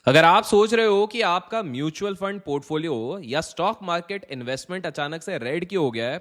अगर आप सोच रहे हो कि आपका म्यूचुअल फंड पोर्टफोलियो या स्टॉक मार्केट इन्वेस्टमेंट अचानक से रेड क्यों हो गया है,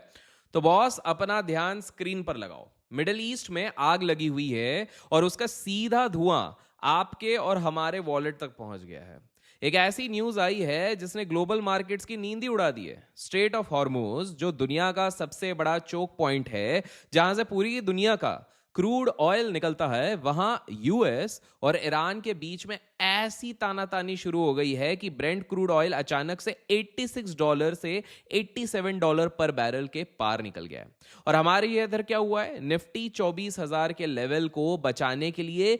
तो बॉस अपना ध्यान स्क्रीन पर लगाओ। मिडिल ईस्ट में आग लगी हुई है और उसका सीधा धुआं आपके और हमारे वॉलेट तक पहुंच गया है। एक ऐसी न्यूज आई है जिसने ग्लोबल मार्केट्स की नींद ही उड़ा दी है। स्ट्रेट ऑफ हॉर्मुज, जो दुनिया का सबसे बड़ा चोक पॉइंट है जहां से पूरी दुनिया का क्रूड ऑयल निकलता है, वहां यूएस और ईरान के बीच में ऐसी तानातानी शुरू हो गई है कि ब्रेंट क्रूड ऑयल अचानक से $86 से $87 पर बैरल के पार निकल गया है। और हमारे ये इधर क्या हुआ है, निफ्टी 24,000 के लेवल को बचाने के लिए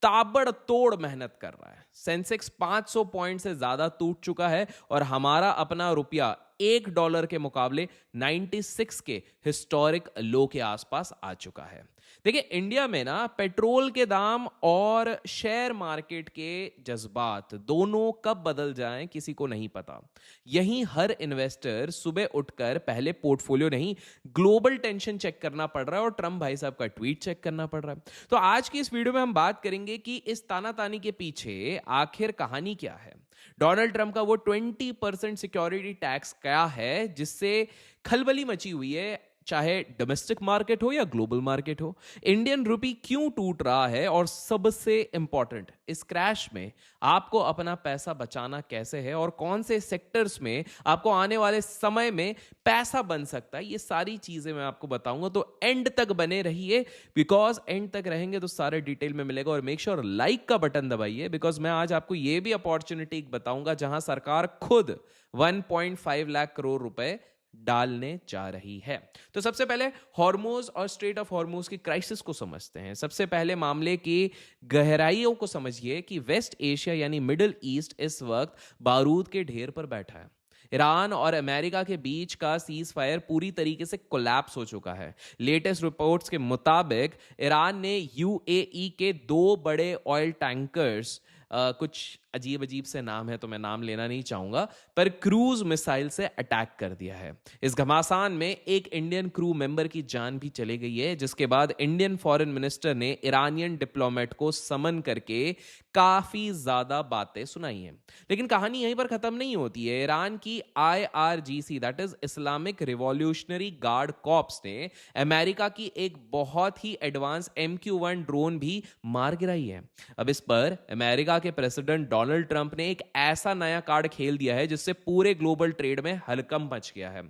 ताबड़तोड़ मेहनत कर रहा है। सेंसेक्स 500 पॉइंट से ज्यादा टूट चुका है और हमारा अपना रुपया $1 के मुकाबले 96 के हिस्टोरिक लो के आसपास आ चुका है। देखिए, इंडिया में ना पेट्रोल के दाम और शेयर मार्केट के जज्बात दोनों कब बदल जाएं किसी को नहीं पता। यहीं हर इन्वेस्टर सुबह उठकर पहले पोर्टफोलियो नहीं, ग्लोबल टेंशन चेक करना पड़ रहा है और ट्रम्प भाई साहब का ट्वीट चेक करना पड़ रहा है। तो आज की इस वीडियो में हम बात करेंगे कि इस तानातानी के पीछे आखिर कहानी क्या है। डोनाल्ड ट्रंप का वो 20% सिक्योरिटी टैक्स क्या है जिससे खलबली मची हुई है, चाहे डोमेस्टिक मार्केट हो या ग्लोबल मार्केट हो। इंडियन रुपी क्यों टूट रहा है और सबसे इंपॉर्टेंट, इस क्रैश में आपको अपना पैसा बचाना कैसे है और कौन से सेक्टर्स में आपको आने वाले समय में पैसा बन सकता है, ये सारी चीजें मैं आपको बताऊंगा। तो एंड तक बने रहिए, बिकॉज एंड तक रहेंगे तो सारे डिटेल में मिलेगा। और मेक श्योर लाइक का बटन दबाइए, बिकॉज मैं आज आपको ये भी अपॉर्चुनिटी बताऊंगा जहां सरकार खुद 1.5 लाख करोड़ रुपए डालने जा रही है। तो सबसे पहले हॉर्मोज और स्ट्रेट ऑफ हॉर्मोज की क्राइसिस को समझते हैं। सबसे पहले मामले की गहराइयों को समझिए कि वेस्ट एशिया यानी मिडिल ईस्ट इस वक्त बारूद के ढेर पर बैठा है। ईरान और अमेरिका के बीच का सीज फायर पूरी तरीके से कोलैप्स हो चुका है। लेटेस्ट रिपोर्ट्स के मुताबिक ईरान ने यूएई के 2 बड़े ऑयल टैंकर्स, कुछ अजीब अजीब से नाम है तो मैं नाम लेना नहीं चाहूंगा, पर क्रूज मिसाइल से अटैक कर दिया है। इस घमासान में एक इंडियन क्रू मेंबर की जान भी चली गई है, जिसके बाद इंडियन फॉरेन मिनिस्टर ने ईरानियन डिप्लोमेट को समन करके काफी ज्यादा बातें सुनाई हैं। लेकिन कहानी यहीं पर खत्म नहीं होती है। ईरान की IRGC, that is Islamic revolutionary guard corps ने अमेरिका की एक बहुत ही एडवांस MQ-1 ड्रोन भी मार गिराई है। अब इस पर अमेरिका के प्रेसिडेंट डोनाल्ड ट्रंप ने एक ऐसा नया कार्ड खेल दिया है जिससे पूरे ग्लोबल ट्रेड में हलकम मच गया है।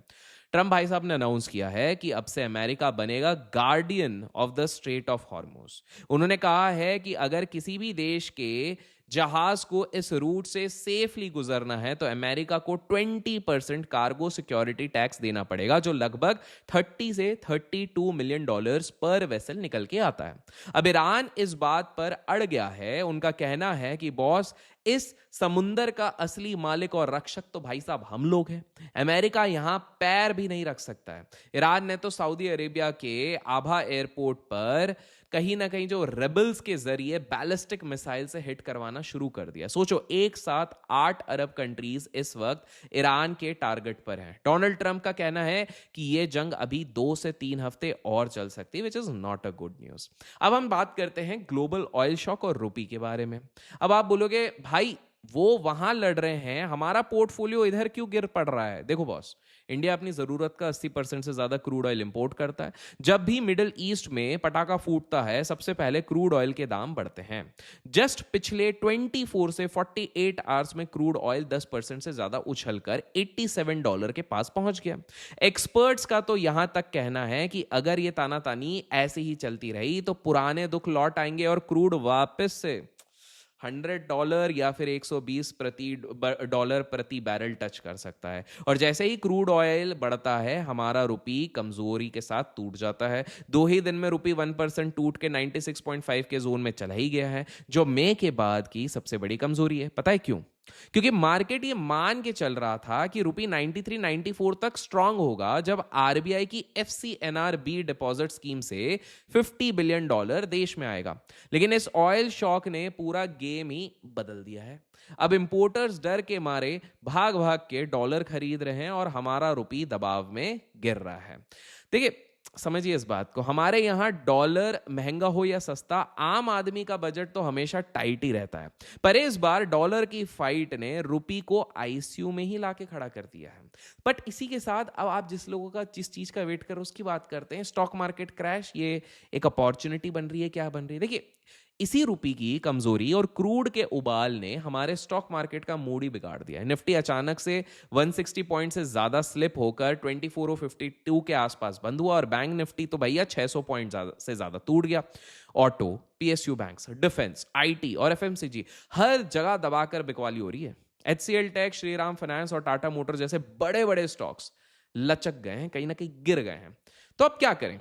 ट्रंप भाई साहब ने अनाउंस किया है कि अब से अमेरिका बनेगा guardian of the straight of Hormuz. उन्होंने कहा है कि अगर किसी भी देश के जहाज को इस रूट से सेफली गुजरना है तो अमेरिका को 20% कार्गो सिक्योरिटी टैक्स देना पड़ेगा, जो लगभग 30 से $32 मिलियन पर वेसल निकल के आता है। अब ईरान इस बात पर अड़ गया है। उनका कहना है कि बॉस, इस समुंदर का असली मालिक और रक्षक तो भाई साहब हम लोग हैं, अमेरिका यहां पैर भी नहीं रख सकता है। ईरान ने तो सऊदी अरेबिया के आभा एयरपोर्ट पर कहीं ना कहीं जो रेबल्स के जरिए बैलिस्टिक मिसाइल से हिट करवाना शुरू कर दिया। सोचो, एक साथ 8 अरब कंट्रीज इस वक्त ईरान के टारगेट पर हैं। डोनाल्ड ट्रंप का कहना है कि यह जंग अभी 2 से 3 हफ्ते और चल सकती है, which is not a good news. अब हम बात करते हैं ग्लोबल ऑयल शॉक और रुपी के बारे में। अब आप बोलोगे, भाई वो वहां लड़ रहे हैं, हमारा पोर्टफोलियो इधर क्यों गिर पड़ रहा है? देखो बॉस, इंडिया अपनी जरूरत का 80% से ज्यादा क्रूड ऑयल इंपोर्ट करता है। जब भी मिडिल ईस्ट में पटाखा फूटता है, सबसे पहले क्रूड ऑयल के दाम बढ़ते हैं। जस्ट पिछले 24 से 48 आवर्स में क्रूड ऑयल 10% से ज्यादा उछलकर $87 के पास पहुंच गया। एक्सपर्ट्स का तो यहां तक कहना है कि अगर ये तानातानी ऐसे ही चलती रही तो पुराने दुख लौट आएंगे और क्रूड वापस से $100 या फिर $120 प्रति बैरल टच कर सकता है। और जैसे ही क्रूड ऑयल बढ़ता है, हमारा रुपी कमजोरी के साथ टूट जाता है। 2 ही दिन में रुपी 1% टूट के 96.5 के जोन में चला ही गया है, जो मई के बाद की सबसे बड़ी कमजोरी है। पता है क्यों? क्योंकि मार्केट ये मान के चल रहा था कि रुपी 93 94 तक स्ट्रांग होगा जब आरबीआई की FCNRB डिपॉजिट स्कीम से $50 बिलियन देश में आएगा। लेकिन इस ऑयल शॉक ने पूरा गेम ही बदल दिया है। अब इंपोर्टर्स डर के मारे भाग भाग के डॉलर खरीद रहे हैं और हमारा रुपी दबाव में गिर रहा है। देखिए, समझिए इस बात को, हमारे यहाँ डॉलर महंगा हो या सस्ता, आम आदमी का बजट तो हमेशा टाइट ही रहता है। पर इस बार डॉलर की फाइट ने रुपी को आईसीयू में ही लाके खड़ा कर दिया है। बट इसी के साथ अब आप जिस लोगों का जिस चीज का वेट कर उसकी बात करते हैं, स्टॉक मार्केट क्रैश, ये एक अपॉर्चुनिटी बन रही है, क्या बन रही है? देखिए, इसी रुपी की कमजोरी और क्रूड के उबाल ने हमारे स्टॉक मार्केट का मूड ही बिगाड़ दिया है। निफ्टी अचानक से 160 पॉइंट से ज्यादा स्लिप होकर 2452 के आसपास बंद हुआ, और बैंक निफ्टी तो भैया 600 पॉइंट से ज्यादा टूट गया। Auto, PSU banks, defence, IT और एफएमसीजी हर जगह दबाकर बिकवाली हो रही है। एचसीएल टेक, श्रीराम फाइनेंस और टाटा मोटर जैसे बड़े बड़े स्टॉक्स लचक गए हैं, कहीं ना कहीं गिर गए हैं। तो अब क्या करें?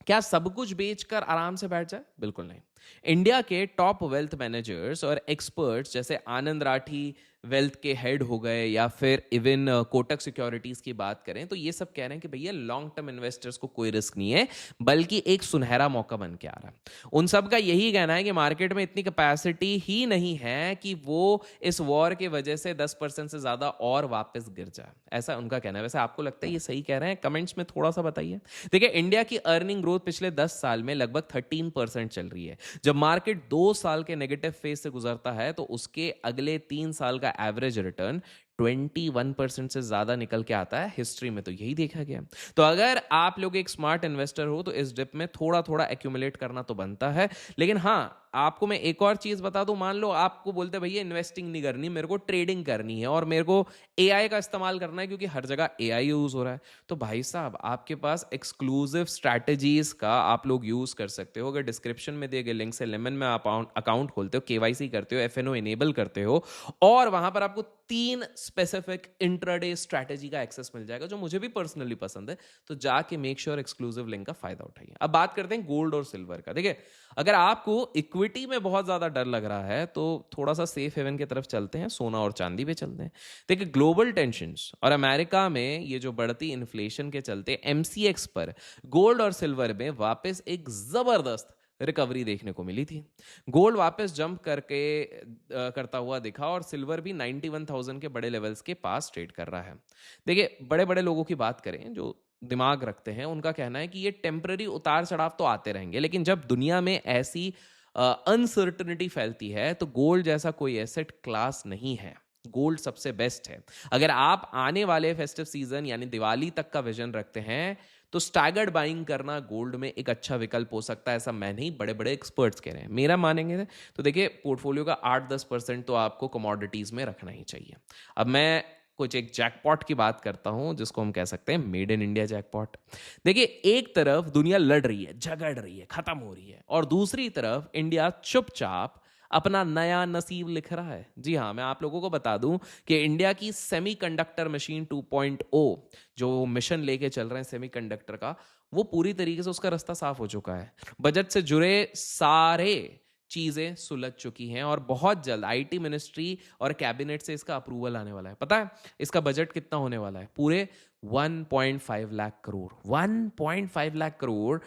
क्या सब कुछ बेचकर आराम से बैठ जाए? बिल्कुल नहीं। इंडिया के टॉप वेल्थ मैनेजर्स और एक्सपर्ट्स जैसे आनंद राठी वेल्थ के हेड हो गए, या फिर इवन कोटक सिक्योरिटीज की बात करें, तो ये सब कह रहे हैं कि भैया लॉन्ग टर्म इन्वेस्टर्स को कोई रिस्क नहीं है, बल्कि एक सुनहरा मौका बन के आ रहा है। उन सब का यही कहना है कि मार्केट में इतनी कैपेसिटी ही नहीं है कि वो इस वॉर की वजह से 10% से ज्यादा और वापस गिर जाए, ऐसा उनका कहना है। वैसे आपको लगता है ये सही कह रहे हैं? कमेंट्स में थोड़ा सा बताइए। देखिए, इंडिया की अर्निंग ग्रोथ पिछले 10 साल में लगभग 13% चल रही है। जब मार्केट 2 साल के नेगेटिव फेज से गुजरता है तो उसके अगले 3 साल का एवरेज रिटर्न 21% से ज्यादा निकल के आता है। हिस्ट्री में तो यही देखा गया। तो अगर आप लोग एक स्मार्ट इन्वेस्टर हो तो इस डिप में थोड़ा थोड़ा एक्यूमुलेट करना तो बनता है। लेकिन हाँ, आपको मैं एक और चीज बता दूं, मान लो आपको बोलते भैया इन्वेस्टिंग नहीं करनी, मेरे को ट्रेडिंग करनी है और मेरे को एआई का इस्तेमाल करना है क्योंकि हर जगह एआई यूज हो रहा है, तो भाई साहब आपके पास एक्सक्लूसिव स्ट्रैटेजीज का आप लोग यूज कर सकते हो। अगर डिस्क्रिप्शन में दिए गए लिंक से लेमन में आप अकाउंट खोलते हो, केवाईसी करते हो, एफएनओ इनेबल करते हो, और वहां पर आपको 3 स्पेसिफिक इंट्राडे स्ट्रैटेजी का एक्सेस मिल जाएगा, जो मुझे भी पर्सनली पसंद है। तो जाके मेक श्योर एक्सक्लूसिव लिंक का फायदा उठाइए। अब बात करते हैं गोल्ड और सिल्वर का। देखिए, अगर आपको इक्विटी में बहुत ज्यादा डर लग रहा है तो थोड़ा सा सेफ हेवन की तरफ चलते हैं, सोना और चांदी पे चलते हैं। देखिए, ग्लोबल टेंशंस और अमेरिका में ये जो बढ़ती इन्फ्लेशन के चलते एमसीएक्स पर गोल्ड और सिल्वर में वापस एक जबरदस्त रिकवरी देखने को मिली थी। गोल्ड वापस जंप करके करता हुआ दिखा, और सिल्वर भी 91,000 के बड़े लेवल्स के पास ट्रेड कर रहा है। देखिए, बड़े बड़े लोगों की बात करें जो दिमाग रखते हैं, उनका कहना है कि ये टेम्पररी उतार चढ़ाव तो आते रहेंगे, लेकिन जब दुनिया में ऐसी अनसर्टनिटी फैलती है तो गोल्ड जैसा कोई एसेट क्लास नहीं है। गोल्ड सबसे बेस्ट है। अगर आप आने वाले फेस्टिव सीजन यानी दिवाली तक का विजन रखते हैं तो स्टैगर्ड बाइंग करना गोल्ड में एक अच्छा विकल्प हो सकता है। ऐसा मैं नहीं, बड़े बड़े एक्सपर्ट्स कह रहे हैं। मेरा मानेंगे तो देखिए, पोर्टफोलियो का 8-10% तो आपको कमोडिटीज में रखना ही चाहिए। अब मैं कुछ एक जैकपॉट की बात करता हूं, जिसको हम कह सकते हैं मेड इन इंडिया जैकपॉट। देखिए, एक तरफ दुनिया लड़ रही है, झगड़ रही है, खत्म हो रही है, और दूसरी तरफ इंडिया चुपचाप अपना नया नसीब लिख रहा है। जी हाँ, मैं आप लोगों को बता दूं कि इंडिया की सेमीकंडक्टर मशीन 2.0 जो मिशन लेके चल रहे हैं सेमीकंडक्टर का, वो पूरी तरीके से उसका रास्ता साफ हो चुका है। बजट से जुड़े सारे चीजें सुलझ चुकी हैं, और बहुत जल्द आईटी मिनिस्ट्री और कैबिनेट से इसका अप्रूवल आने वाला है। पता है इसका बजट कितना होने वाला है? पूरे 1.5 लाख करोड़। 1.5 लाख करोड़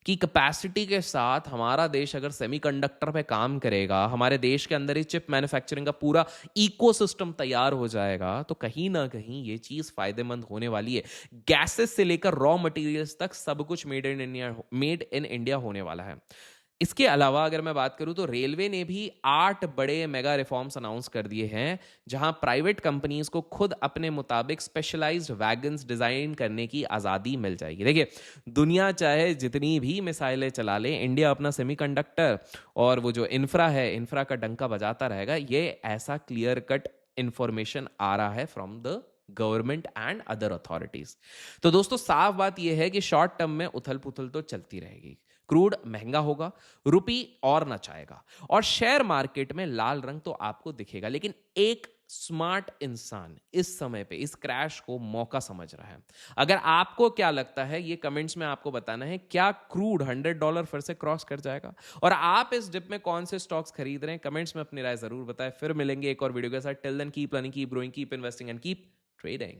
की कैपेसिटी के साथ हमारा देश अगर सेमीकंडक्टर पे काम करेगा, हमारे देश के अंदर ही चिप मैन्युफैक्चरिंग का पूरा इकोसिस्टम तैयार हो जाएगा, तो कहीं ना कहीं ये चीज फायदेमंद होने वाली है। गैसेस से लेकर रॉ मटेरियल्स तक सब कुछ मेड इन इंडिया होने वाला है। इसके अलावा अगर मैं बात करूं तो रेलवे ने भी 8 बड़े मेगा रिफॉर्म्स अनाउंस कर दिए हैं, जहां प्राइवेट कंपनीज को खुद अपने मुताबिक स्पेशलाइज्ड वैगन्स डिजाइन करने की आजादी मिल जाएगी। देखिए, दुनिया चाहे जितनी भी मिसाइलें चला ले, इंडिया अपना सेमीकंडक्टर और वो जो इंफ्रा है, इंफ्रा का डंका बजाता रहेगा। ये ऐसा क्लियर कट इंफॉर्मेशन आ रहा है from the government and other authorities. तो दोस्तों, साफ बात यह है कि शॉर्ट टर्म में उथल पुथल तो चलती रहेगी। क्रूड महंगा होगा, रुपी और नचाएगा, और शेयर मार्केट में लाल रंग तो आपको दिखेगा। लेकिन एक स्मार्ट इंसान इस समय पे इस क्रैश को मौका समझ रहा है। अगर आपको क्या लगता है, ये कमेंट्स में आपको बताना है। क्या क्रूड $100 फिर से क्रॉस कर जाएगा? और आप इस डिप में कौन से स्टॉक्स खरीद रहे हैं? कमेंट्स में अपनी राय जरूर बताएं। फिर मिलेंगे एक और वीडियो के साथ। Till then keep learning, keep growing, keep investing and keep trading.